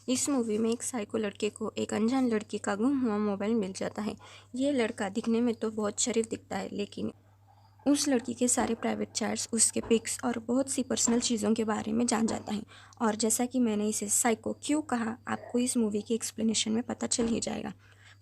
इस मूवी में एक साइको लड़के को एक अनजान लड़की का गुम हुआ मोबाइल मिल जाता है। ये लड़का दिखने में तो बहुत शरीफ दिखता है, लेकिन उस लड़की के सारे प्राइवेट चैट्स, उसके पिक्स और बहुत सी पर्सनल चीज़ों के बारे में जान जाता है। और जैसा कि मैंने इसे साइको क्यों कहा, आपको इस मूवी की एक्सप्लेनेशन में पता चल ही जाएगा।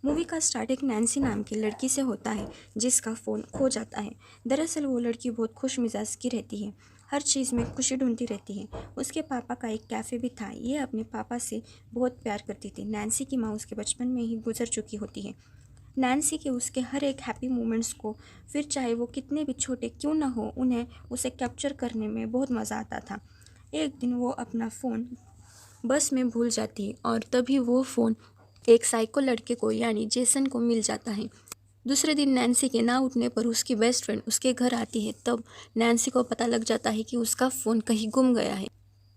मूवी का स्टार्ट एक नैन्सी नाम की लड़की से होता है जिसका फ़ोन खो जाता है। दरअसल वो लड़की बहुत खुश मिजाज की रहती है, हर चीज़ में खुशी ढूंढती रहती है। उसके पापा का एक कैफ़े भी था। ये अपने पापा से बहुत प्यार करती थी। नैन्सी की माँ उसके बचपन में ही गुजर चुकी होती है। नैन्सी के उसके हर एक हैप्पी मोमेंट्स को, फिर चाहे वो कितने भी छोटे क्यों ना हो, उन्हें उसे कैप्चर करने में बहुत मज़ा आता था। एक दिन वो अपना फ़ोन बस में भूल जाती है और तभी वो फ़ोन एक साइको लड़के को यानी जेसन को मिल जाता है। दूसरे दिन नैन्सी के ना उठने पर उसकी बेस्ट फ्रेंड उसके घर आती है। तब नैन्सी को पता लग जाता है कि उसका फ़ोन कहीं गुम गया है।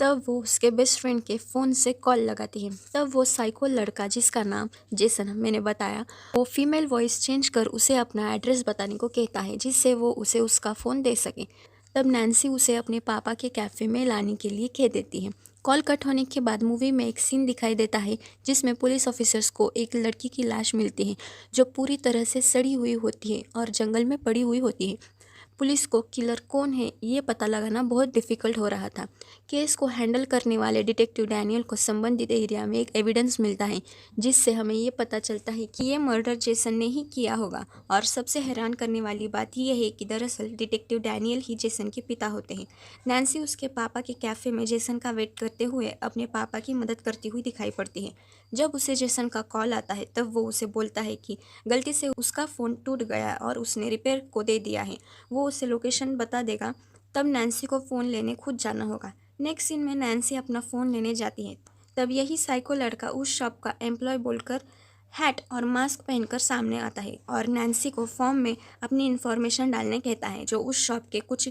तब वो उसके बेस्ट फ्रेंड के फ़ोन से कॉल लगाती है। तब वो साइको लड़का, जिसका नाम जेसन मैंने बताया, वो फीमेल वॉइस चेंज कर उसे अपना एड्रेस बताने को कहता है, जिससे वो उसे उसका फ़ोन दे सके। तब नैन्सी उसे अपने पापा के कैफ़े में लाने के लिए कह देती है। कॉल कट होने के बाद मूवी में एक सीन दिखाई देता है जिसमें पुलिस ऑफिसर्स को एक लड़की की लाश मिलती है जो पूरी तरह से सड़ी हुई होती है और जंगल में पड़ी हुई होती है। पुलिस को किलर कौन है ये पता लगाना बहुत डिफ़िकल्ट हो रहा था। केस को हैंडल करने वाले डिटेक्टिव डैनियल को संबंधित एरिया में एक एविडेंस मिलता है जिससे हमें ये पता चलता है कि ये मर्डर जेसन ने ही किया होगा। और सबसे हैरान करने वाली बात यह है कि दरअसल डिटेक्टिव डैनियल ही जेसन के पिता होते हैं। नैन्सी उसके पापा के कैफ़े में जेसन का वेट करते हुए अपने पापा की मदद करती हुई दिखाई पड़ती है। जब उसे जेसन का कॉल आता है तब वो उसे बोलता है कि गलती से उसका फ़ोन टूट गया और उसने रिपेयर को दे दिया है, वो उसे लोकेशन बता देगा। तब नैन्सी को फ़ोन लेने खुद जाना होगा। नेक्स्ट सीन में नैन्सी अपना फ़ोन लेने जाती है। तब यही साइको लड़का उस शॉप का एम्प्लॉय बोलकर हैट और मास्क पहनकर सामने आता है और नैन्सी को फॉर्म में अपनी इन्फॉर्मेशन डालने कहता है जो उस शॉप के कुछ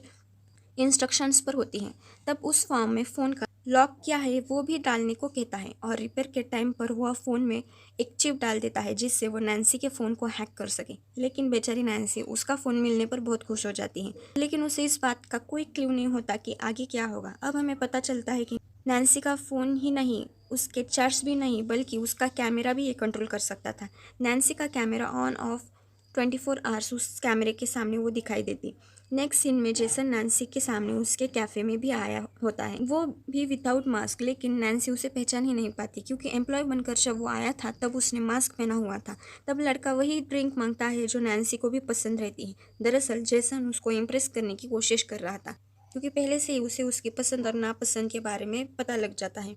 इंस्ट्रक्शंस पर होती हैं। तब उस फॉर्म में फ़ोन का लॉक क्या है वो भी डालने को कहता है और रिपेयर के टाइम पर वह फ़ोन में एक चिप डाल देता है जिससे वो नैन्सी के फ़ोन को हैक कर सके। लेकिन बेचारी नैन्सी उसका फ़ोन मिलने पर बहुत खुश हो जाती है, लेकिन उसे इस बात का कोई क्लू नहीं होता कि आगे क्या होगा। अब हमें पता चलता है कि नैन्सी का फ़ोन ही नहीं, उसके चैट्स भी नहीं, बल्कि उसका कैमरा भी ये कंट्रोल कर सकता था। नैन्सी का कैमरा ऑन ऑफ 24 आवर्स उस कैमरे के सामने वो दिखाई देती। नेक्स्ट सीन में जेसन नैन्सी के सामने उसके कैफ़े में भी आया होता है, वो भी विदाउट मास्क। लेकिन नैन्सी उसे पहचान ही नहीं पाती क्योंकि एम्प्लॉय बनकर जब वो आया था तब उसने मास्क पहना हुआ था। तब लड़का वही ड्रिंक मांगता है जो नैन्सी को भी पसंद रहती है। दरअसल जेसन उसको इम्प्रेस करने की कोशिश कर रहा था क्योंकि पहले से ही उसे उसकी पसंद और नापसंद के बारे में पता लग जाता है।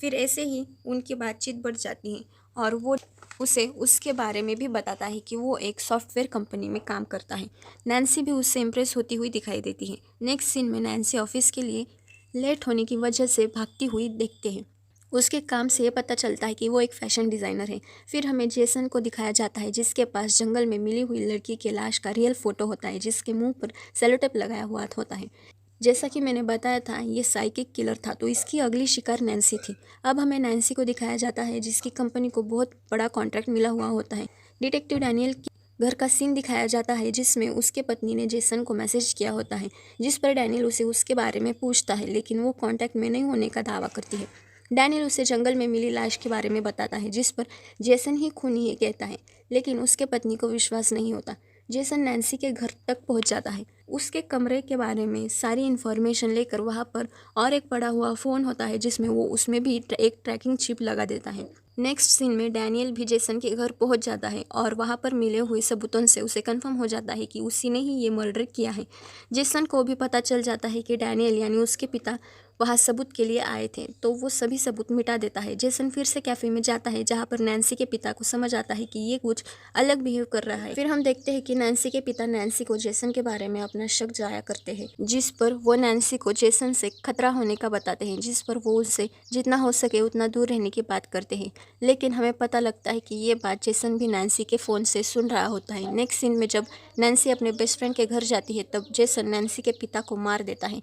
फिर ऐसे ही उनकी बातचीत बढ़ जाती है और वो उसे उसके बारे में भी बताता है कि वो एक सॉफ्टवेयर कंपनी में काम करता है। नैन्सी भी उससे इम्प्रेस होती हुई दिखाई देती है। नेक्स्ट सीन में नैन्सी ऑफिस के लिए लेट होने की वजह से भागती हुई देखते हैं। उसके काम से ये पता चलता है कि वो एक फैशन डिज़ाइनर है। फिर हमें जेसन को दिखाया जाता है जिसके पास जंगल में मिली हुई लड़की के लाश का रियल फ़ोटो होता है जिसके मुंह पर सेलोटेप लगाया हुआ होता है। जैसा कि मैंने बताया था ये साइकिक किलर था, तो इसकी अगली शिकार नैन्सी थी। अब हमें नैन्सी को दिखाया जाता है जिसकी कंपनी को बहुत बड़ा कॉन्ट्रैक्ट मिला हुआ होता है। डिटेक्टिव डैनियल के घर का सीन दिखाया जाता है जिसमें उसके पत्नी ने जेसन को मैसेज किया होता है, जिस पर डैनियल उसे उसके बारे में पूछता है, लेकिन वो कॉन्टैक्ट में नहीं होने का दावा करती है। डैनियल उसे जंगल में मिली लाश के बारे में बताता है जिस पर जेसन ही खूनी है कहता है, लेकिन उसके पत्नी को विश्वास नहीं होता। जेसन नैन्सी के घर तक पहुंच जाता है। उसके कमरे के बारे में सारी इन्फॉर्मेशन लेकर वहाँ पर और एक पड़ा हुआ फ़ोन होता है जिसमें वो उसमें भी एक ट्रैकिंग चिप लगा देता है। नेक्स्ट सीन में डैनियल भी जेसन के घर पहुंच जाता है और वहाँ पर मिले हुए सबूतों से उसे कंफर्म हो जाता है कि उसी ने ही ये मर्डर किया है। जेसन को भी पता चल जाता है कि डैनियल यानी उसके पिता वहाँ सबूत के लिए आए थे, तो वो सभी सबूत मिटा देता है। जेसन फिर से कैफ़े में जाता है जहाँ पर नैन्सी के पिता को समझ आता है कि ये कुछ अलग बिहेव कर रहा है। फिर हम देखते हैं कि नैन्सी के पिता नैन्सी को जेसन के बारे में अपना शक जाया करते हैं, जिस पर वो नैन्सी को जेसन से खतरा होने का बताते हैं, जिस पर वो उससे जितना हो सके उतना दूर रहने की बात करते हैं। लेकिन हमें पता लगता है कि ये बात जेसन भी नैन्सी के फ़ोन से सुन रहा होता है। नेक्स्ट सीन में जब नैन्सी अपने बेस्ट फ्रेंड के घर जाती है तब जेसन नैन्सी के पिता को मार देता है।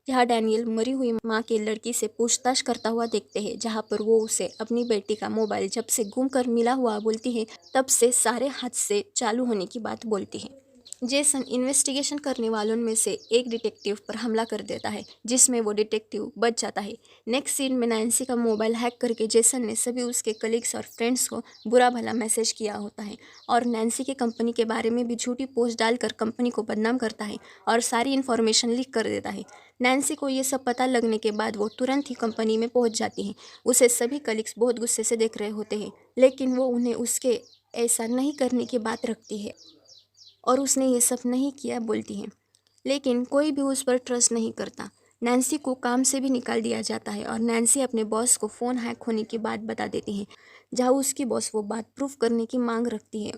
यहाँ डैनियल मरी हुई माँ की लड़की से पूछताछ करता हुआ देखते हैं, जहाँ पर वो उसे अपनी बेटी का मोबाइल जब से गुम कर मिला हुआ बोलती है, तब से सारे हादसे चालू होने की बात बोलती है। जेसन इन्वेस्टिगेशन करने वालों में से एक डिटेक्टिव पर हमला कर देता है, जिसमें वो डिटेक्टिव बच जाता है। नेक्स्ट सीन में नैन्सी का मोबाइल हैक करके जेसन ने सभी उसके कलीग्स और फ्रेंड्स को बुरा भला मैसेज किया होता है और नैन्सी की कंपनी के बारे में भी झूठी पोस्ट डालकर कंपनी को बदनाम करता है और सारी इन्फॉर्मेशन लीक कर देता है। नैन्सी को ये सब पता लगने के बाद वो तुरंत ही कंपनी में पहुंच जाती है। उसे सभी कलीग्स बहुत गुस्से से देख रहे होते हैं, लेकिन वो उन्हें उसके ऐसा नहीं करने की बात रखती है और उसने ये सब नहीं किया बोलती है, लेकिन कोई भी उस पर ट्रस्ट नहीं करता। नैन्सी को काम से भी निकाल दिया जाता है और नैन्सी अपने बॉस को फ़ोन हैक होने की बात बता देती है, जहाँ उसकी बॉस वो बात प्रूफ करने की मांग रखती है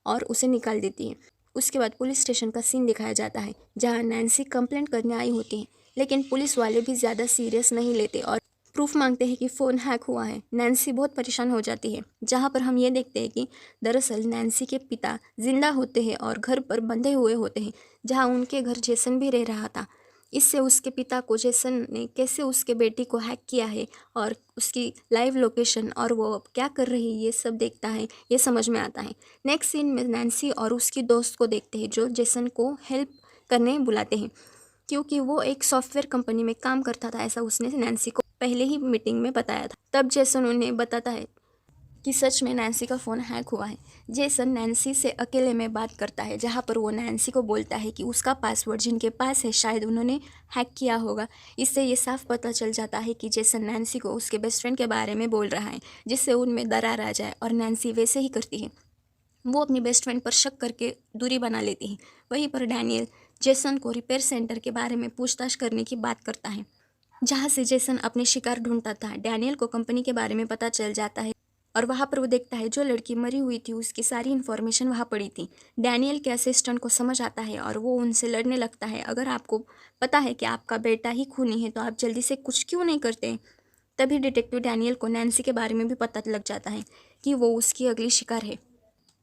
और उसे निकाल देती है। उसके बाद पुलिस स्टेशन का सीन दिखाया जाता है, जहाँ नैन्सी कंप्लेंट करने आई होती है, लेकिन पुलिस वाले भी ज़्यादा सीरियस नहीं लेते और प्रूफ मांगते हैं कि फ़ोन हैक हुआ है। नैन्सी बहुत परेशान हो जाती है, जहाँ पर हम ये देखते हैं कि दरअसल नैन्सी के पिता जिंदा होते हैं और घर पर बंधे हुए होते हैं, जहाँ उनके घर जेसन भी रह रहा था। इससे उसके पिता को जेसन ने कैसे उसके बेटी को हैक किया है और उसकी लाइव लोकेशन और वो अब क्या कर रही है ये सब देखता है, ये समझ में आता है। नेक्स्ट सीन में नैन्सी और उसकी दोस्त को देखते हैं, जो जेसन को हेल्प करने बुलाते हैं, क्योंकि वो एक सॉफ्टवेयर कंपनी में काम करता था, ऐसा उसने नैन्सी को पहले ही मीटिंग में बताया था। तब जेसन उन्हें बताता है कि सच में नैन्सी का फ़ोन हैक हुआ है। जेसन नैन्सी से अकेले में बात करता है, जहाँ पर वो नैन्सी को बोलता है कि उसका पासवर्ड जिनके पास है शायद उन्होंने हैक किया होगा। इससे ये साफ पता चल जाता है कि जेसन नैन्सी को उसके बेस्ट फ्रेंड के बारे में बोल रहा है, जिससे उनमें दरार आ जाए, और नैन्सी वैसे ही करती है। वो अपनी बेस्ट फ्रेंड पर शक करके दूरी बना लेती है। वहीं पर डैनियल जेसन को रिपेयर सेंटर के बारे में पूछताछ करने की बात करता है, जहाँ से जेसन अपने शिकार ढूंढता था। डैनियल को कंपनी के बारे में पता चल जाता है और वहाँ पर वो देखता है जो लड़की मरी हुई थी उसकी सारी इन्फॉर्मेशन वहाँ पड़ी थी। डैनियल के असिस्टेंट को समझ आता है और वो उनसे लड़ने लगता है, अगर आपको पता है कि आपका बेटा ही खूनी है तो आप जल्दी से कुछ क्यों नहीं करते। तभी डिटेक्टिव डैनियल को नैन्सी के बारे में भी पता लग जाता है कि वो उसकी अगली शिकार है।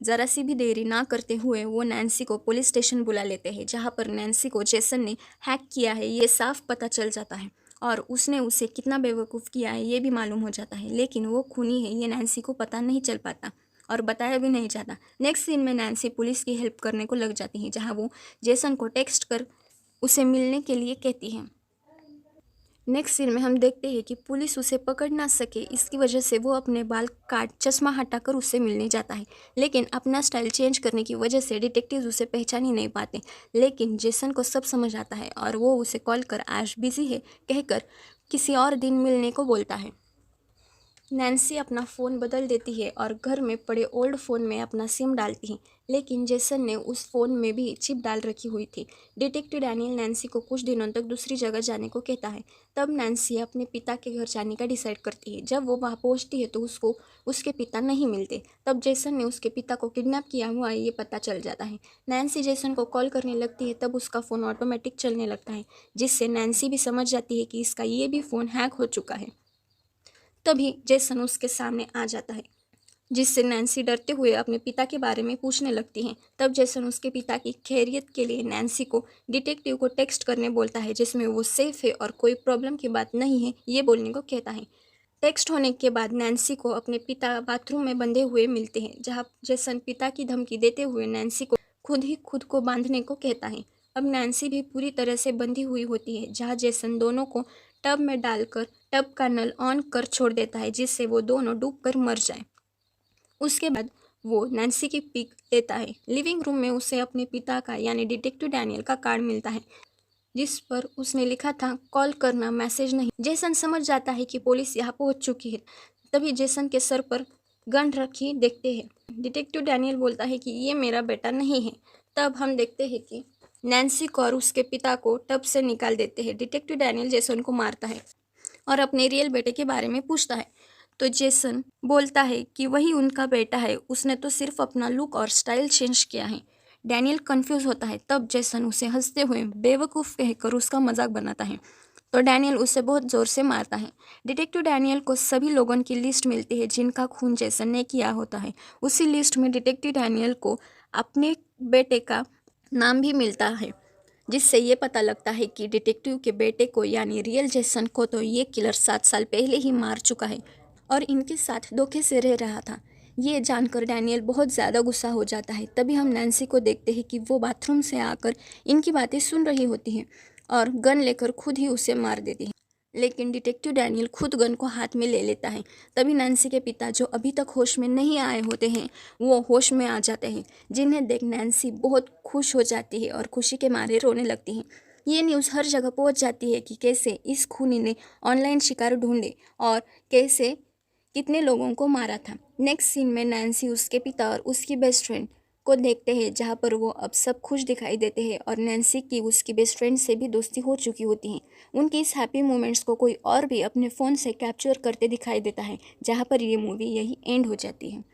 ज़रा सी भी देरी ना करते हुए वो नैन्सी को पुलिस स्टेशन बुला लेते हैं, जहाँ पर नैन्सी को जेसन ने हैक किया है ये साफ पता चल जाता है और उसने उसे कितना बेवकूफ़ किया है ये भी मालूम हो जाता है। लेकिन वो खूनी है ये नैन्सी को पता नहीं चल पाता और बताया भी नहीं जाता। नेक्स्ट सीन में नैन्सी पुलिस की हेल्प करने को लग जाती है, जहाँ वो जेसन को टेक्स्ट कर उसे मिलने के लिए कहती है। नेक्स्ट सीन में हम देखते हैं कि पुलिस उसे पकड़ ना सके, इसकी वजह से वो अपने बाल काट चश्मा हटाकर उससे मिलने जाता है, लेकिन अपना स्टाइल चेंज करने की वजह से डिटेक्टिव उसे पहचान ही नहीं पाते। लेकिन जेसन को सब समझ आता है और वो उसे कॉल कर आज बिजी है कहकर किसी और दिन मिलने को बोलता है। नैन्सी अपना फ़ोन बदल देती है और घर में पड़े ओल्ड फ़ोन में अपना सिम डालती है, लेकिन जेसन ने उस फ़ोन में भी चिप डाल रखी हुई थी। डिटेक्टिव डैनियल नैन्सी को कुछ दिनों तक दूसरी जगह जाने को कहता है। तब नैन्सी अपने पिता के घर जाने का डिसाइड करती है। जब वो वहाँ पहुँचती है तो उसको उसके पिता नहीं मिलते। तब जेसन ने उसके पिता को किडनैप किया हुआ है ये पता चल जाता है। नैन्सी जेसन को कॉल करने लगती है, तब उसका फ़ोन ऑटोमेटिक चलने लगता है, जिससे नैन्सी भी समझ जाती है कि इसका ये भी फ़ोन हैक हो चुका है। तभी जेसन उसके सामने आ जाता है, जिससे नैन्सी डरते हुए अपने पिता के बारे में पूछने लगती है। तब जेसन उसके पिता की खैरियत के लिए नैन्सी को डिटेक्टिव को टेक्स्ट करने बोलता है, जिसमें वो सेफ है और कोई प्रॉब्लम की बात नहीं है ये बोलने को कहता है। टेक्स्ट होने के बाद नैन्सी को अपने पिता बाथरूम में बंधे हुए मिलते हैं, जहाँ जेसन पिता की धमकी देते हुए नैन्सी को खुद ही खुद को बांधने को कहता है। अब नैन्सी भी पूरी तरह से बंधी हुई होती है, जहाँ जेसन दोनों को टब में डालकर टब का नल ऑन कर छोड़ देता है, जिससे वो दोनों डूबकर मर जाएं। उसके बाद वो नैन्सी की पिक लेता है। लिविंग रूम में उसे अपने पिता का यानी डिटेक्टिव डैनियल का कार्ड मिलता है, जिस पर उसने लिखा था कॉल करना, मैसेज नहीं। जेसन समझ जाता है कि पुलिस यहाँ पहुँच चुकी है। तभी जेसन के सर पर गन रखी देखते हैं। डिटेक्टिव डैनियल बोलता है कि ये मेरा बेटा नहीं है। तब हम देखते हैं कि नैन्सी को और उसके पिता को टब से निकाल देते हैं। डिटेक्टिव डैनियल जेसन को मारता है और अपने रियल बेटे के बारे में पूछता है, तो जेसन बोलता है कि वही उनका बेटा है, उसने तो सिर्फ अपना लुक और स्टाइल चेंज किया है। डैनियल कंफ्यूज होता है। तब जेसन उसे हंसते हुए बेवकूफ़ कहकर उसका मजाक बनाता है, तो डैनियल उसे बहुत ज़ोर से मारता है। डिटेक्टिव डैनियल को सभी लोगों की लिस्ट मिलती है जिनका खून जेसन ने किया होता है। उसी लिस्ट में डिटेक्टिव डैनियल को अपने बेटे का नाम भी मिलता है, जिससे ये पता लगता है कि डिटेक्टिव के बेटे को यानी रियल जेसन को तो ये किलर 7 साल पहले ही मार चुका है और इनके साथ धोखे से रह रहा था। ये जानकर डैनियल बहुत ज़्यादा गुस्सा हो जाता है। तभी हम नैन्सी को देखते हैं कि वो बाथरूम से आकर इनकी बातें सुन रही होती हैं और गन लेकर खुद ही उसे मार देती है। लेकिन डिटेक्टिव डैनियल खुद गन को हाथ में ले लेता है। तभी नैन्सी के पिता, जो अभी तक होश में नहीं आए होते हैं, वो होश में आ जाते हैं, जिन्हें देख नैन्सी बहुत खुश हो जाती है और खुशी के मारे रोने लगती है। ये न्यूज़ हर जगह पहुंच जाती है कि कैसे इस खूनी ने ऑनलाइन शिकार ढूंढे और कैसे कितने लोगों को मारा था। नेक्स्ट सीन में नैन्सी उसके पिता और उसकी बेस्ट फ्रेंड को देखते हैं, जहाँ पर वो अब सब खुश दिखाई देते हैं और नैन्सी की उसकी बेस्ट फ्रेंड से भी दोस्ती हो चुकी होती है। उनकी इस हैप्पी मोमेंट्स को कोई और भी अपने फ़ोन से कैप्चर करते दिखाई देता है, जहाँ पर ये मूवी यही एंड हो जाती है।